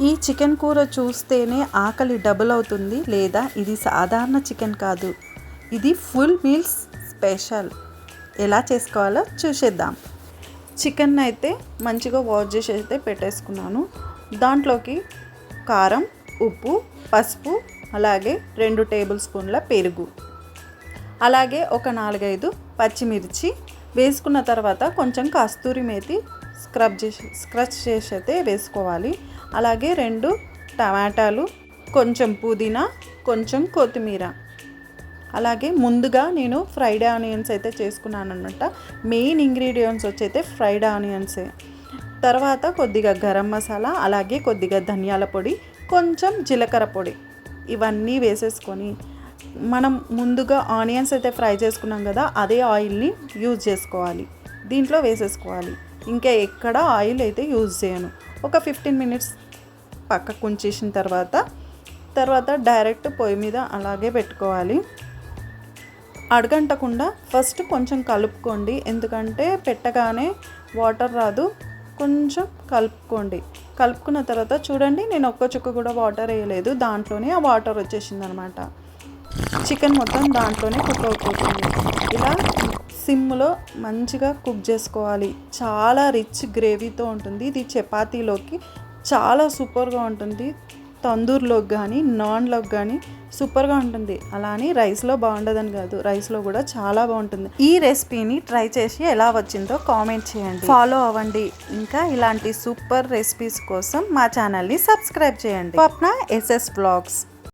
ఈ చికెన్ కూర చూస్తేనే ఆకలి డబుల్ అవుతుంది. లేదా ఇది సాధారణ చికెన్ కాదు, ఇది ఫుల్ మీల్స్ స్పెషల్. ఎలా చేసుకోవాలో చూసేద్దాం. చికెన్ అయితే మంచిగా వాష్ చేసి అయితే పెట్టేసుకున్నాను. దాంట్లోకి కారం, ఉప్పు, పసుపు, అలాగే 2 టేబుల్ స్పూన్ల పెరుగు, అలాగే ఒక 4-5 పచ్చిమిర్చి వేసుకున్న తర్వాత కొంచెం కస్తూరి మేతి స్క్రచ్ చేసి అయితే వేసుకోవాలి. అలాగే 2 టమాటాలు, కొంచెం పుదీనా, కొంచెం కొత్తిమీర. అలాగే ముందుగా నేను ఫ్రైడ్ ఆనియన్స్ అయితే చేసుకున్నాను అనమాట. మెయిన్ ఇంగ్రీడియంట్స్ వచ్చైతే ఫ్రైడ్ ఆనియన్సే. తర్వాత కొద్దిగా గరం మసాలా, అలాగే కొద్దిగా ధనియాల పొడి, కొంచెం జీలకర్ర పొడి, ఇవన్నీ వేసేసుకొని మనం ముందుగా ఆనియన్స్ అయితే ఫ్రై చేసుకున్నాం కదా, అదే ఆయిల్ని యూజ్ చేసుకోవాలి, దీంట్లో వేసేసుకోవాలి. ఇంకా ఎక్కడ ఆయిల్ అయితే యూజ్ చేయను. ఒక 15 మినిట్స్ పక్కకు ఉంచేసిన తర్వాత డైరెక్ట్ పొయ్యి మీద అలాగే పెట్టుకోవాలి. అడగంటకుండా ఫస్ట్ కొంచెం కలుపుకోండి, ఎందుకంటే పెట్టగానే వాటర్ రాదు. కొంచెం కలుపుకోండి. కలుపుకున్న తర్వాత చూడండి, నేను ఒక్క చుక్క కూడా వాటర్ వేయలేదు, దాంట్లోనే ఆ వాటర్ వచ్చేసింది అనమాట. చికెన్ మొత్తం దాంట్లోనే కుక్ అయిపోతుంది. ఇలా సిమ్లో మంచిగా కుక్ చేసుకోవాలి. చాలా రిచ్ గ్రేవీతో ఉంటుంది. ఇది చపాతీలోకి చాలా సూపర్గా ఉంటుంది. తందూర్లోకి కానీ నాన్లోకి కానీ సూపర్గా ఉంటుంది. అలా అని రైస్లో బాగుండదని కాదు, రైస్లో కూడా చాలా బాగుంటుంది. ఈ రెసిపీని ట్రై చేసి ఎలా వచ్చిందో కామెంట్ చేయండి, ఫాలో అవ్వండి. ఇంకా ఇలాంటి సూపర్ రెసిపీస్ కోసం మా ఛానల్ని సబ్స్క్రైబ్ చేయండి. స్వప్న SS Vlogs.